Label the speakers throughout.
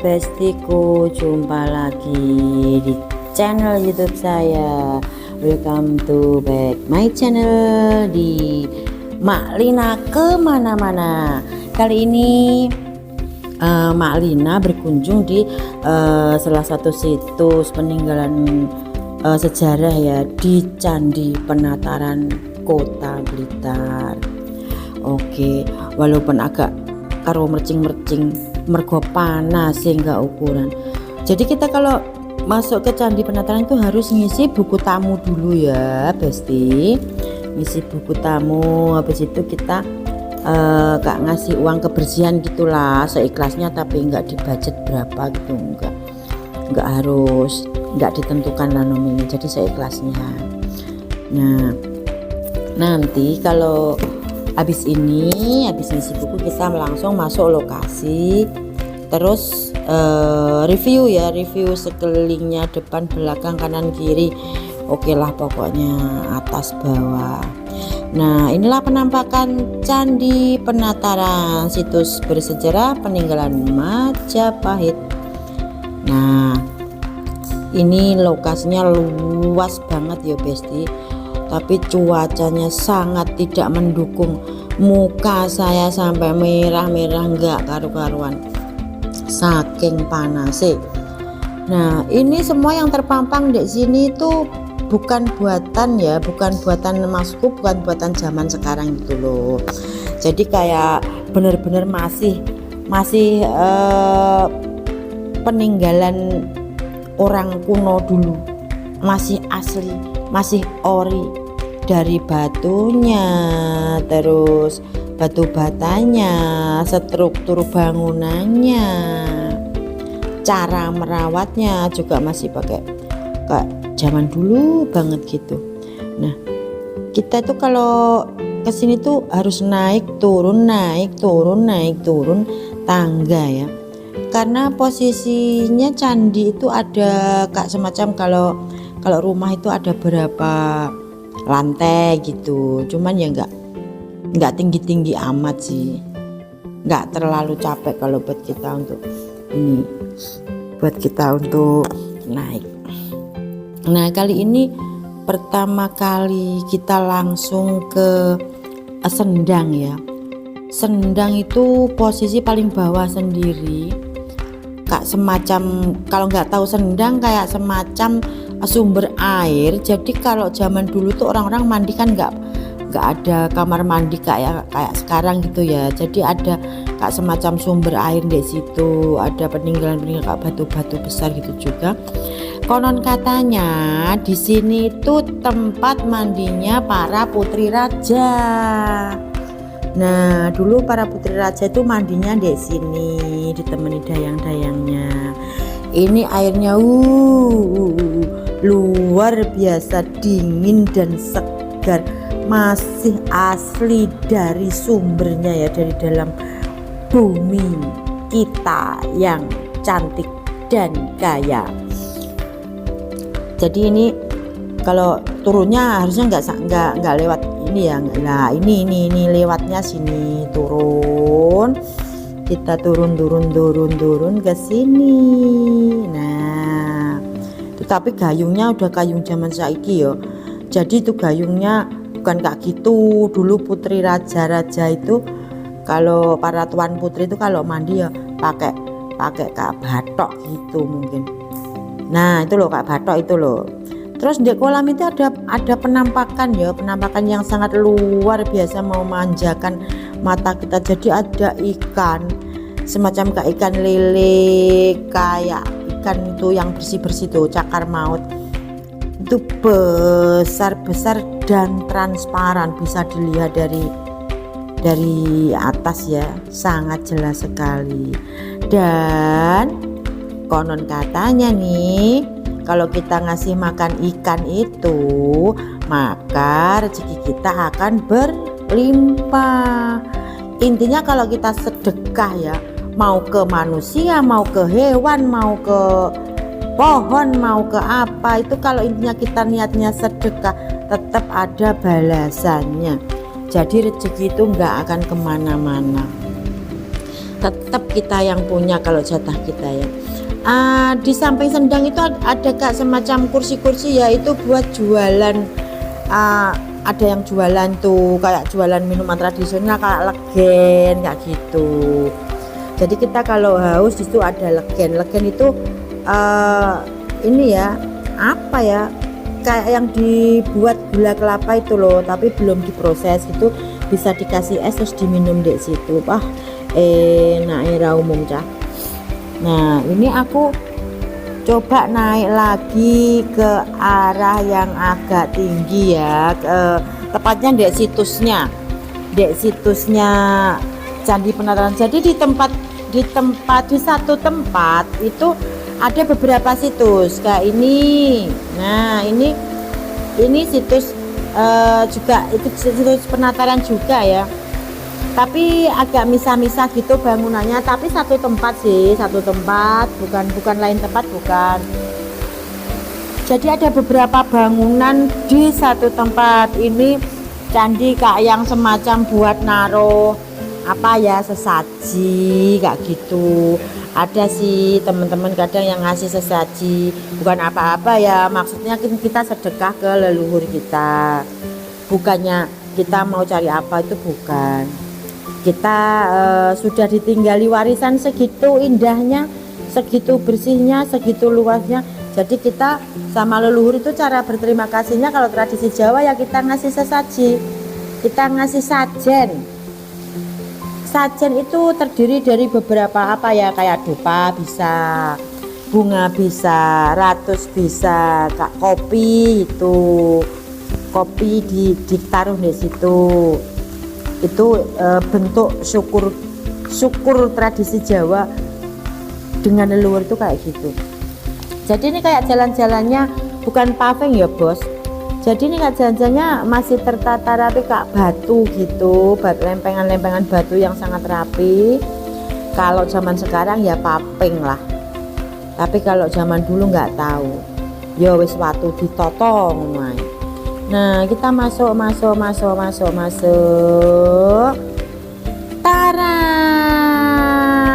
Speaker 1: bestiku, jumpa lagi di channel YouTube saya. Welcome to back my channel di Mak Lina kemana-mana. Kali ini Mak Lina berkunjung di salah satu situs peninggalan sejarah ya, di Candi Penataran Kota Blitar. Oke, walaupun agak karo mercing-mercing mergo panas sehingga ukuran. Jadi kita kalau masuk ke Candi Penataran itu harus ngisi buku tamu dulu ya Besti. Ngisi buku tamu, habis itu kita gak ngasih uang kebersihan gitulah, seikhlasnya, tapi nggak dibudget berapa gitu, nggak harus, nggak ditentukan lah nominalnya, jadi seikhlasnya. Nah nanti kalau habis ngisi buku kita langsung masuk lokasi, terus review sekelilingnya, depan belakang kanan kiri, oke lah pokoknya atas bawah. Nah inilah penampakan Candi Penataran, situs bersejarah peninggalan Majapahit. Nah ini lokasinya luas banget ya Besti, tapi cuacanya sangat tidak mendukung. Muka saya sampai merah-merah nggak karu-karuan saking panasnya. Nah ini semua yang terpampang di sini tuh bukan buatan ya, bukan buatan maksudku, bukan buatan zaman sekarang gitu loh. Jadi kayak bener-bener masih peninggalan orang kuno dulu, masih asli, masih ori, dari batunya, terus batu batanya, struktur bangunannya, cara merawatnya juga masih pakai kayak zaman dulu banget gitu. Nah kita tuh kalau kesini tuh harus naik turun tangga ya, karena posisinya candi itu ada kayak semacam, kalau rumah itu ada berapa lantai gitu, cuman ya nggak tinggi amat sih, nggak terlalu capek kalau buat kita untuk naik. Nah kali ini pertama kali kita langsung ke Sendang ya. Sendang itu posisi paling bawah sendiri, kayak semacam, kalau nggak tahu Sendang kayak semacam sumber air. Jadi kalau zaman dulu tuh orang-orang mandi kan nggak ada kamar mandi kayak sekarang gitu ya. Jadi ada kayak semacam sumber air di situ, ada peninggalan kayak batu-batu besar gitu juga. Konon katanya di sini tuh tempat mandinya para putri raja. Nah dulu para putri raja itu mandinya di sini, ditemani dayang-dayangnya. Ini airnya luar biasa dingin dan segar, masih asli dari sumbernya ya, dari dalam bumi kita yang cantik dan kaya. Jadi ini kalau turunnya harusnya nggak lewat ini ya. Nah ini lewatnya sini, turun, kita turun ke sini. Nah tapi gayungnya udah gayung zaman saiki yo. Jadi itu gayungnya bukan kayak gitu. Dulu putri raja itu, kalau para tuan putri itu kalau mandi ya pakai kayak batok gitu mungkin. Nah itu loh kayak batok itu loh. Terus di kolam itu ada penampakan yang sangat luar biasa, memanjakan mata kita. Jadi ada ikan semacam kayak ikan lele, kayak ikan itu yang bersih tuh, cakar maut. Itu besar dan transparan, bisa dilihat dari atas ya, sangat jelas sekali. Dan konon katanya nih, kalau kita ngasih makan ikan itu, maka rezeki kita akan berlimpah. Intinya kalau kita sedekah ya, mau ke manusia, mau ke hewan, mau ke pohon, mau ke apa, itu kalau intinya kita niatnya sedekah, tetap ada balasannya. Jadi rezeki itu nggak akan kemana-mana. tetap kita yang punya kalau jatah kita ya. Di samping sendang itu ada Kak semacam kursi-kursi ya, itu buat jualan. Ada yang jualan tuh kayak jualan minuman tradisional kayak legen kayak gitu. Jadi kita kalau haus itu ada legen. Legen itu ini ya, apa ya, kayak yang dibuat gula kelapa itu loh, tapi belum diproses, itu bisa dikasih es terus diminum di situ. Wah, enak era umum cah. Nah, ini aku coba naik lagi ke arah yang agak tinggi ya, tepatnya di situsnya Candi Penataran. Jadi di satu tempat itu ada beberapa situs kayak ini. Nah, ini situs juga, itu situs penataran juga ya, tapi agak misah-misah gitu bangunannya, tapi satu tempat, bukan lain tempat, bukan. Jadi ada beberapa bangunan di satu tempat. Ini candi kayak yang semacam buat naruh apa ya, sesaji kayak gitu. Ada sih teman-teman kadang yang ngasih sesaji, bukan apa-apa ya, maksudnya kita sedekah ke leluhur kita, bukannya kita mau cari apa, itu bukan. Kita sudah ditinggali warisan segitu indahnya, segitu bersihnya, segitu luasnya. Jadi kita sama leluhur itu cara berterima kasihnya, kalau tradisi Jawa ya kita ngasih sesaji, kita ngasih sajen. Sajen itu terdiri dari beberapa apa ya, kayak dupa bisa, bunga bisa, ratus bisa, kopi itu, kopi ditaruh di situ. Itu bentuk syukur tradisi Jawa dengan leluhur itu kayak gitu. Jadi ini kayak jalan-jalannya bukan paving ya bos, jadi ini kayak jalan-jalannya masih tertata rapi kayak batu gitu, lempengan-lempengan batu yang sangat rapi. Kalau zaman sekarang ya paving lah, tapi kalau zaman dulu nggak tahu ya wis watu ditotong. Nah, kita masuk. Tara,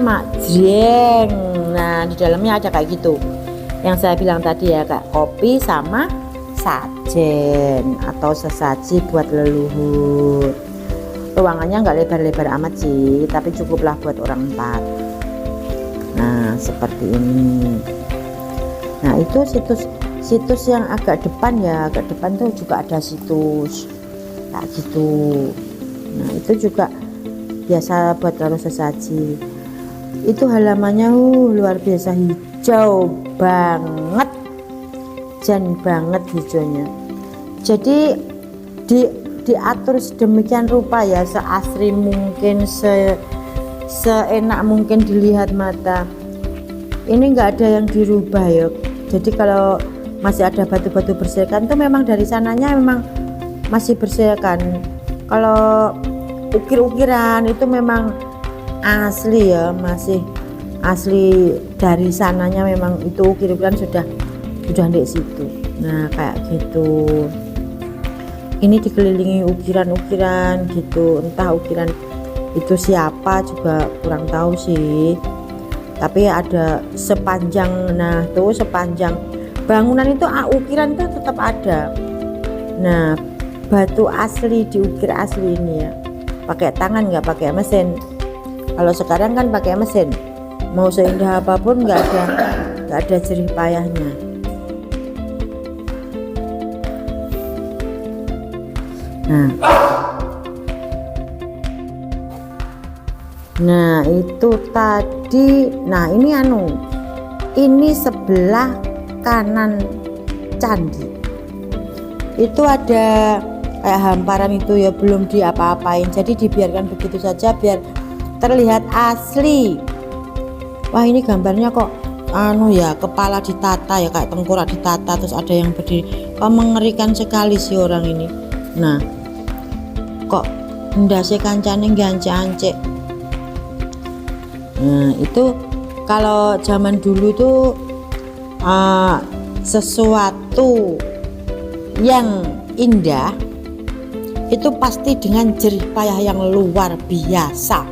Speaker 1: Majreng. Nah, di dalamnya ada kayak gitu. Yang saya bilang tadi ya, Kak, kopi sama sajen atau sesaji buat leluhur. Ruangannya nggak lebar-lebar amat sih, tapi cukuplah buat orang 4. Nah, seperti ini. Nah, itu situs yang agak depan ya, agak depan tuh juga ada situs kayak gitu. Nah, itu juga biasa buat taruh sesaji. Itu halamannya luar biasa hijau banget, jan banget hijaunya. Jadi diatur sedemikian rupa ya, seasri mungkin, seenak mungkin dilihat mata. Ini enggak ada yang dirubah ya. Jadi kalau masih ada batu-batu bersihkan tuh memang dari sananya memang masih bersihkan. Kalau ukir-ukiran itu memang asli ya, masih asli dari sananya, memang itu ukir-ukiran sudah di situ. Nah, kayak gitu. Ini dikelilingi ukiran-ukiran gitu, entah ukiran itu siapa juga kurang tahu sih. Tapi ada sepanjang, nah tuh sepanjang bangunan itu ukiran itu tetap ada. Nah, batu asli diukir asli ini ya, pakai tangan, nggak pakai mesin. Kalau sekarang kan pakai mesin, mau seindah apapun nggak ada jerih payahnya. Nah itu tadi. Nah ini sebelah kanan candi itu ada kayak hamparan itu ya, belum diapa-apain, jadi dibiarkan begitu saja biar terlihat asli. Wah, ini gambarnya kok ya, kepala ditata ya, kayak tengkorak ditata, terus ada yang berdiri. Mengerikan sekali sih orang ini. Nah, kok ndase kancane gancang-ancek. Nah, itu kalau zaman dulu tuh sesuatu yang indah itu pasti dengan jerih payah yang luar biasa.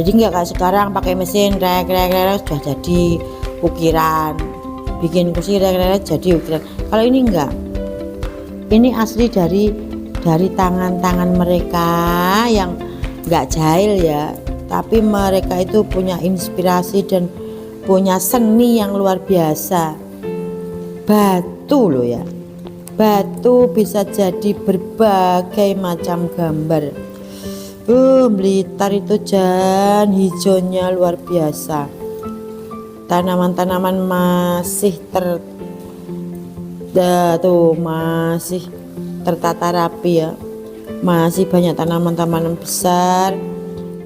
Speaker 1: Jadi nggak kayak sekarang pakai mesin rek sudah jadi ukiran, bikin kursi rek jadi ukiran. Kalau ini enggak, ini asli dari tangan-tangan mereka yang nggak jahil ya, tapi mereka itu punya inspirasi dan punya seni yang luar biasa. Batu loh ya, batu bisa jadi berbagai macam gambar. Blitar itu jan hijaunya luar biasa, tanaman-tanaman masih masih tertata rapi ya, masih banyak tanaman-tanaman besar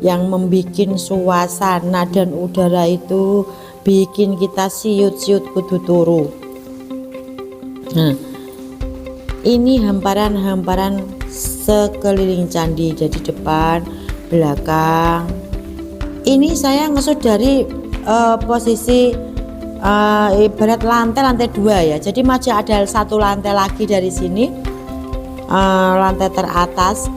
Speaker 1: yang membuat suasana dan udara itu bikin kita siut-siut kudu turu. Nah, ini hamparan-hamparan sekeliling candi, jadi depan, belakang. Ini saya ngesut dari posisi ibarat lantai 2 ya, jadi masih ada satu lantai lagi dari sini, lantai teratas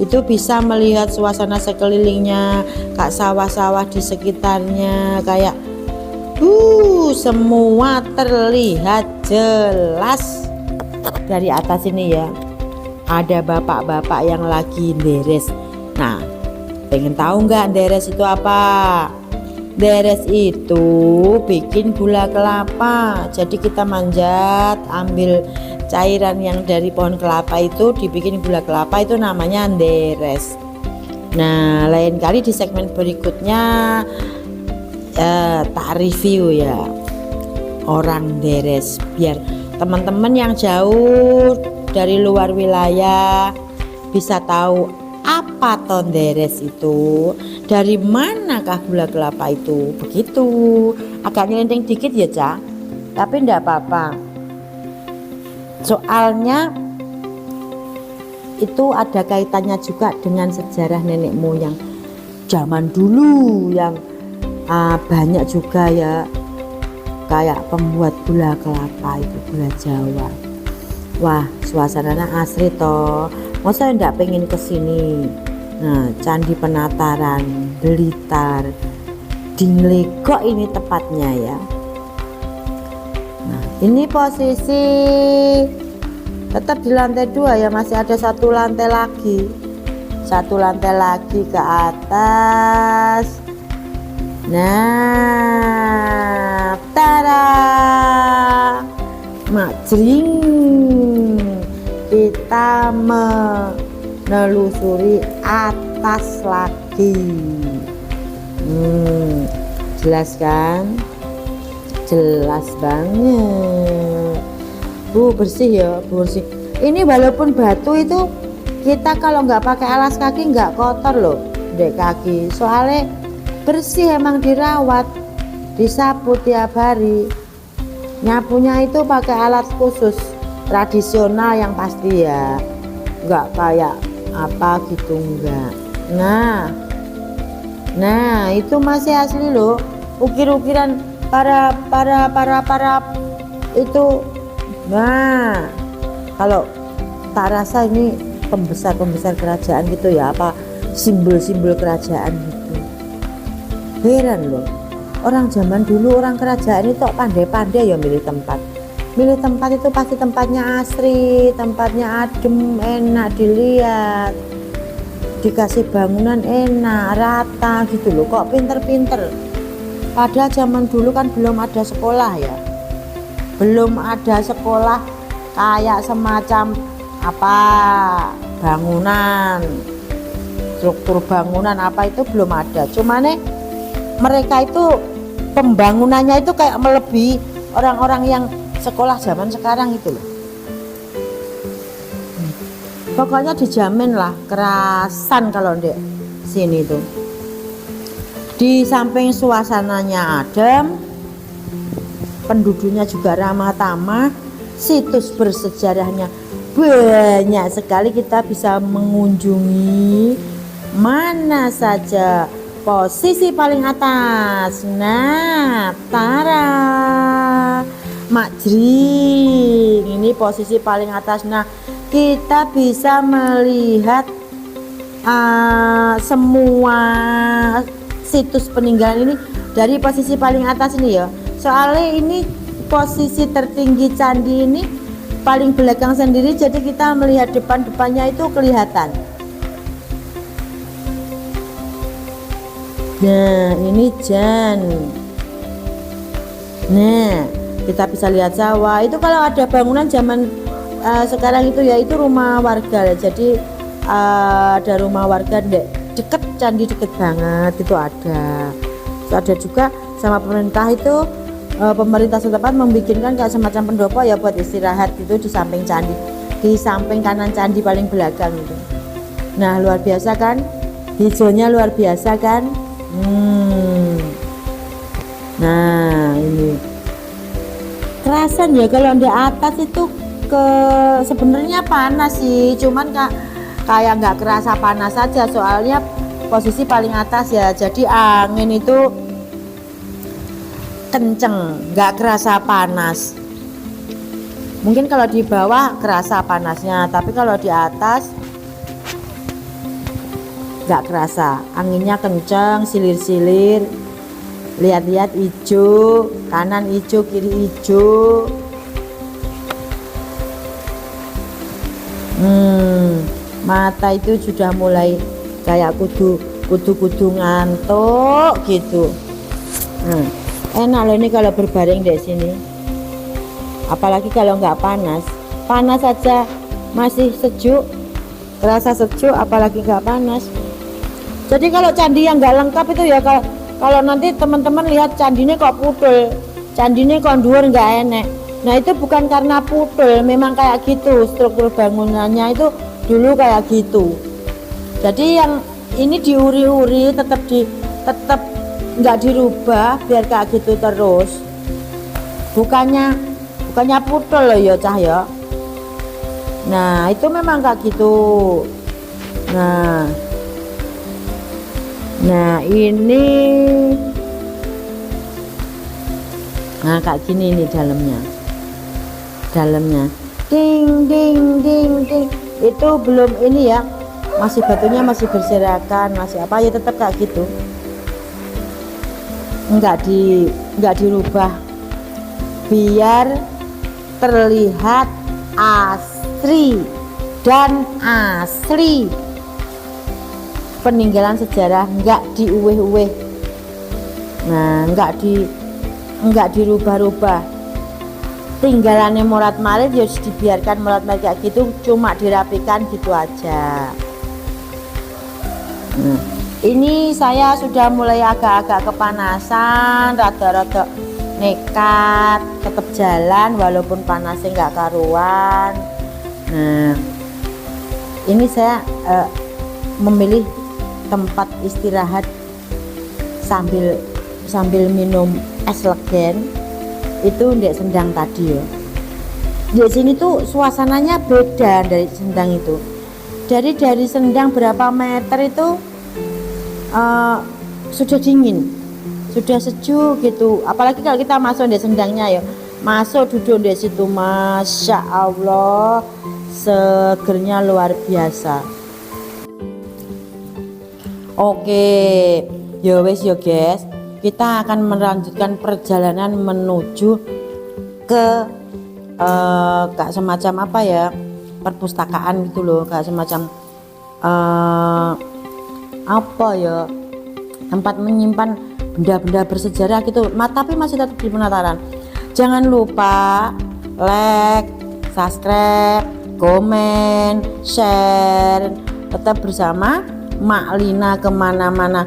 Speaker 1: itu bisa melihat suasana sekelilingnya, kayak sawah-sawah di sekitarnya, kayak semua terlihat jelas dari atas ini ya. Ada bapak-bapak yang lagi deres. Nah, pengen tahu nggak deres itu apa? Deres itu bikin gula kelapa. Jadi kita manjat, ambil cairan yang dari pohon kelapa itu dibikin gula kelapa, itu namanya deres. Nah, lain kali di segmen berikutnya tak review ya orang deres, biar teman-teman yang jauh dari luar wilayah bisa tahu apa ton deres itu, dari manakah gula kelapa itu. Begitu, agak nyelenting dikit ya Cak, tapi enggak apa-apa, soalnya itu ada kaitannya juga dengan sejarah nenek moyang zaman dulu yang banyak juga ya, kayak pembuat gula kelapa itu, gula Jawa. Wah, suasananya asri toh. Masa enggak pengen kesini? Nah, Candi Penataran Blitar, Dinglegok ini tepatnya ya. Nah, ini posisi tetap di lantai 2 ya, masih ada satu lantai lagi ke atas. Nah, tada, majring, kita menelusuri atas lagi. Jelas kan? Jelas banget. Bersih ya, bersih. Ini walaupun batu itu, kita kalau nggak pakai alas kaki nggak kotor loh dek kaki, soalnya bersih, emang dirawat, disapu tiap hari. Nyapunya itu pakai alat khusus tradisional yang pasti ya, nggak kayak apa gitu, enggak. Nah itu masih asli loh, ukir-ukiran para itu. Nah, kalau tak rasa ini pembesar kerajaan gitu ya, apa simbol-simbol kerajaan gitu. Heran loh, orang zaman dulu, orang kerajaan itu pandai-pandai ya milih tempat itu pasti tempatnya asri, tempatnya adem, enak dilihat, dikasih bangunan enak, rata gitu loh. Kok pinter-pinter, padahal zaman dulu kan belum ada sekolah ya, belum ada sekolah kayak semacam apa bangunan, struktur bangunan apa itu belum ada. Cuma nih mereka itu pembangunannya itu kayak melebihi orang-orang yang sekolah zaman sekarang itu loh. Pokoknya dijamin lah kerasan kalau di sini tuh. Di samping suasananya adem, penduduknya juga ramah tamah, situs bersejarahnya banyak sekali, kita bisa mengunjungi mana saja. Posisi paling atas, nah tara majring, ini posisi paling atas. Nah, kita bisa melihat semua situs peninggalan ini dari posisi paling atas ini ya. Soalnya ini posisi tertinggi candi ini paling belakang sendiri, jadi kita melihat depannya itu kelihatan. Nah ini Jan. Nah kita bisa lihat sawah. Itu kalau ada bangunan zaman sekarang itu ya itu rumah warga. Jadi ada rumah warga deket candi, deket banget itu ada. Terus ada juga sama pemerintah itu, pemerintah setempat membikinkan kayak semacam pendopo ya buat istirahat itu di samping candi, di samping kanan candi paling belakang itu. Nah luar biasa kan, hijaunya luar biasa kan. Nah ini kerasan ya kalau di atas itu sebenarnya panas sih, cuman kayak nggak kerasa panas saja soalnya posisi paling atas ya, jadi angin itu kenceng, nggak kerasa panas. Mungkin kalau di bawah kerasa panasnya, tapi kalau di atas nggak kerasa, anginnya kenceng, silir-silir. Lihat-lihat hijau, kanan hijau, kiri hijau. Mata itu sudah mulai kayak kudu ngantuk gitu. Enak loh ini kalau berbaring di sini. Apalagi kalau nggak panas saja masih sejuk, terasa sejuk, apalagi nggak panas. Jadi kalau candi yang nggak lengkap itu ya, kalau nanti teman-teman lihat candinya kok pudul, candinya kok dhuwur nggak enak. Nah itu bukan karena pudul, memang kayak gitu struktur bangunannya itu dulu kayak gitu. Jadi yang ini diuri-uri, tetap nggak dirubah biar kayak gitu terus. Bukannya pudul loh ya cah ya. Nah itu memang kayak gitu. Nah ini kayak gini nih dalamnya ding ding ding ding. Itu belum ini ya, masih batunya masih berserakan, masih apa ya, tetap kayak gitu, enggak dirubah biar terlihat asri dan asli. Peninggalan sejarah enggak diuweh-uweh. Nah enggak dirubah-rubah. Tinggalannya Morat Marit ya dibiarkan Morat Marit kayak gitu, cuma dirapikan gitu aja. Ini saya sudah mulai agak-agak kepanasan, rada-rada nekat tetap jalan walaupun panasnya nggak karuan. Nah ini saya memilih tempat istirahat sambil minum es legen itu di Sendang tadi ya. Di sini tuh suasananya beda dari Sendang itu. Jadi dari Sendang berapa meter itu sudah dingin, sudah sejuk gitu. Apalagi kalau kita masuk di Sendangnya ya, masuk duduk di situ, masya Allah segernya luar biasa. Oke, ya wes ya guys, kita akan melanjutkan perjalanan menuju ke kayak semacam apa ya, perpustakaan gitu loh, kayak semacam apa ya, tempat menyimpan benda-benda bersejarah gitu. Tapi masih tetap di penataran. Jangan lupa like, subscribe, komen, share. Tetap bersama Mak Lina kemana-mana.